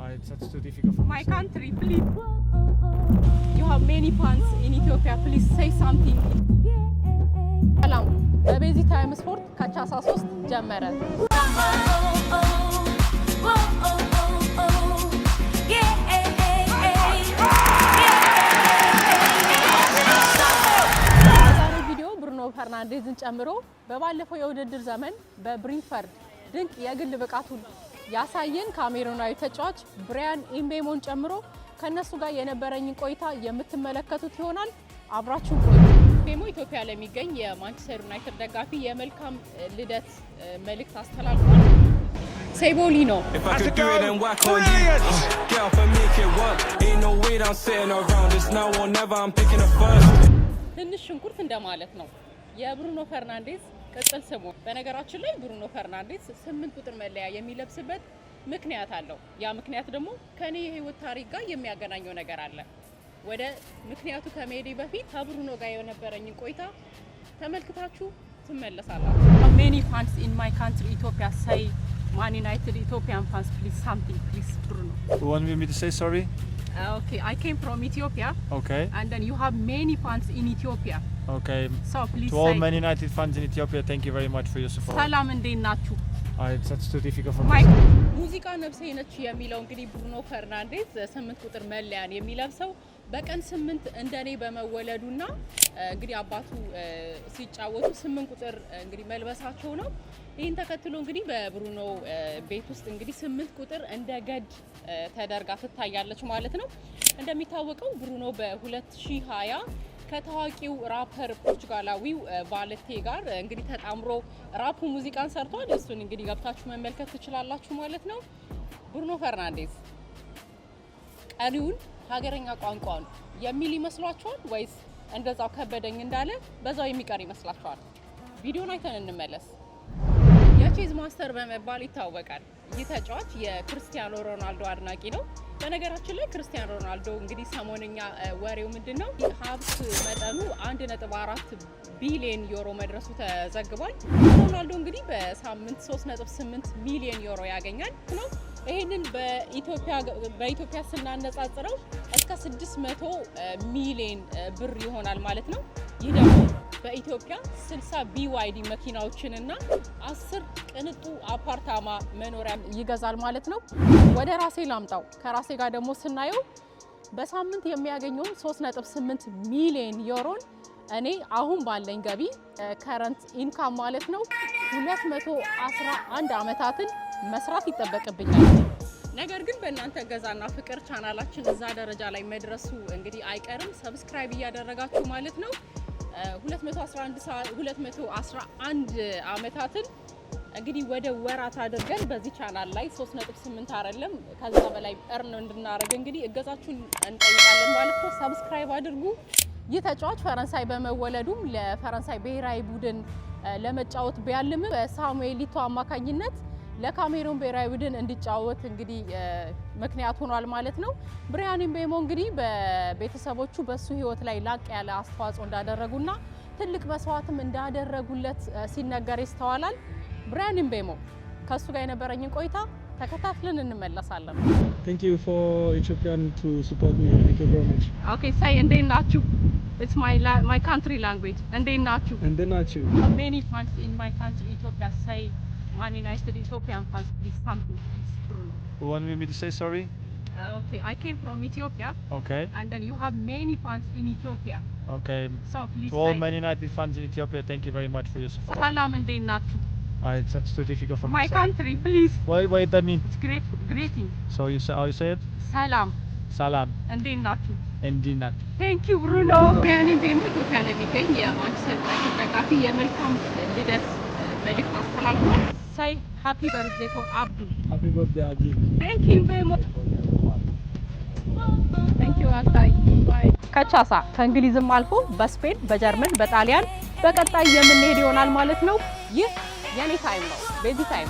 That's too difficult for me. My country, please. You have many fans in Ethiopia. Please say something. ሰላም በቤዚ ታይም ስፖርት ካቻሳ 3 ጀመረ። በዛሬው ቪዲዮ ብሩኖ ፈርናንዴዝን ጨምሮ በባለፈው የውድድር ዘመን በብሪንትፈርድ ድንቅ የግል ብቃቱን ያሳየን ካሜሩናዊ ተጫዋች ብራያን ኢምቤሞን ጨምሮ ከነሱ ጋር የነበረኝን ቆይታ የምትመለከቱት ይሆናል። አብራችሁ ቆዩ። ኢምቤሞ ኢትዮጵያ ለሚገኝ የማንቸስተር ዩናይትድ ደጋፊ የመልካም ልደት መልእክት አስተላልፏል። ሴቦሊኖ ትንሽ ሽንኩርት እንደማለት ነው የብሩኖ ፈርናንዴዝ ቅጽል ስሙ። በነገራችን ላይ ብሩኖ ፈርናንዴዝ 8 ቁጥር መለያ የሚለብስበት ምክንያት አለው። ያ ምክንያት ደግሞ ከኔ የህይወት ታሪክ ጋር የሚያገናኘው ነገር አለ። ወደ ምክንያቱ ከመሄዴ በፊት ከብሩኖ ጋር የነበረኝን ቆይታ ተመልክታችሁ ትመለሳላችሁ። Many fans in my country Ethiopia say Man United Ethiopian fans please something please Bruno. You want me to say sorry? Okay, I came from Ethiopia. Okay. And then you have many fans in Ethiopia. Okay. So please to all Man United fans in Ethiopia, thank you very much for your support. ሰላም እንዴት ናችሁ? That's too difficult for me. ሙዚቃ ነፍሴ ነች የሚለው እንግዲህ ብሩኖ ፈርናንዴዝ 8 ቁጥር መለያን የሚለብሰው በቀን 8 እንደኔ በመወለዱና እንግዲህ አባቱ ሲጫወቱ 8 ቁጥር እንግዲህ መልበሳቸው ነው። ይህን ተከትሎ እንግዲህ በብሩኖ ቤት ውስጥ እንግዲህ 8 ቁጥር እንደ ገድ ተደርጋ ትታያለች ማለት ነው። እንደሚታወቀው ብሩኖ በ2020 ከታዋቂው ራፐር ፖርቹጋላዊው ቫሌቴ ጋር እንግዲህ ተጣምሮ ራፑ ሙዚቃን ሰርቷል። እሱን እንግዲህ ገብታችሁ መመልከት ትችላላችሁ ማለት ነው። ብሩኖ ፈርናንዴዝ ቀሪውን ሀገረኛ ቋንቋውን የሚል ይመስላችኋል ወይስ እንደዛው ከበደኝ እንዳለ በዛው የሚቀር ይመስላችኋል? ቪዲዮን አይተን እንመለስ። የቼዝ ማስተር በመባል ይታወቃል። ይህ ተጫዋች የክርስቲያኖ ሮናልዶ አድናቂ ነው። በነገራችን ላይ ክርስቲያኖ ሮናልዶ እንግዲህ ሰሞንኛ ወሬው ምንድነው ሀብት መጠኑ 1.4 ቢሊዮን ዩሮ መድረሱ ተዘግቧል። ሮናልዶ እንግዲህ በሳምንት 3.8 ሚሊዮን ዩሮ ያገኛል ነው። ይሄንን በኢትዮጵያ ስናነጻጽረው እስከ 600 ሚሊዮን ብር ይሆናል ማለት ነው። ይህ ደግሞ በኢትዮጵያ 60 BYD መኪናዎችንና 10 ቅንጡ አፓርታማ መኖሪያ ይገዛል ማለት ነው። ወደ ራሴ ላምጣው። ከራሴ ጋር ደግሞ ስናየው በሳምንት የሚያገኘው 3.8 ሚሊዮን ዩሮን እኔ አሁን ባለኝ ገቢ ከረንት ኢንካም ማለት ነው 211 ዓመታትን መስራት ይጠበቅብኛል። ነገር ግን በእናንተ ገዛና ፍቅር ቻናላችን እዛ ደረጃ ላይ መድረሱ እንግዲህ አይቀርም። ሰብስክራይብ እያደረጋችሁ ማለት ነው 211 ዓመታትን እንግዲህ ወደ ወራት አድርገን በዚህ ቻናል ላይ 3.8 አይደለም ከዛ በላይ እርን እንድናደርግ እንግዲህ እገዛችሁን እንጠይቃለን ማለት ነው። ሰብስክራይብ አድርጉ። ይህ ተጫዋች ፈረንሳይ በመወለዱም ለፈረንሳይ ብሔራዊ ቡድን ለመጫወት ቢያልምም በሳሙኤል ኢቶ አማካኝነት ለካሜሩን ብሔራዊ ቡድን እንዲጫወት እንግዲህ ምክንያት ሆኗል ማለት ነው። ብራያን ኢምቤሞ እንግዲህ በቤተሰቦቹ በሱ ህይወት ላይ ላቅ ያለ አስተዋጽኦ እንዳደረጉና ትልቅ መስዋዕትም እንዳደረጉለት ሲነገር ይስተዋላል። ብራያን ኢምቤሞ ከሱ ጋር የነበረኝን ቆይታ ተከታትለን እንመለሳለን። Thank you for Ethiopian to support me. Thank you very much. Okay, say እንዴት ናችሁ? It's my country language. እንዴት ናችሁ? Many fans in my country Ethiopia say Man United Ethiopian fans please something please Bruno. You want me to say sorry? Okay, I came from Ethiopia. Okay. And then you have many fans in Ethiopia. Okay. So please to all Man United fans in Ethiopia, thank you very much for your support. ሰላም እንዴት ናችሁ? That's too difficult for me. My country please. What that mean? It's greeting. So how you say it? ሰላም Salam. እንዴት ናችሁ? Indeed not. Thank you Bruno. ብራያን ኢምቤሞ ኢትዮጵያ ለሚገኝ የማንቸስተር ዩናይትድ ደጋፊ የመልካም ልደት መልእክት አስተላልፏል። Say happy birthday to Abdu. Happy birthday, Abdu. Thank you very much. Thank you Altai. Bye. ከቻሳ ከእንግሊዝም አልፎ በስፔን፣ በጀርመን፣ በጣሊያን በቀጣይ የምንሄድ ይሆናል ማለት ነው። ይህ የኔ ታይም ነው። ቤዚ ታይም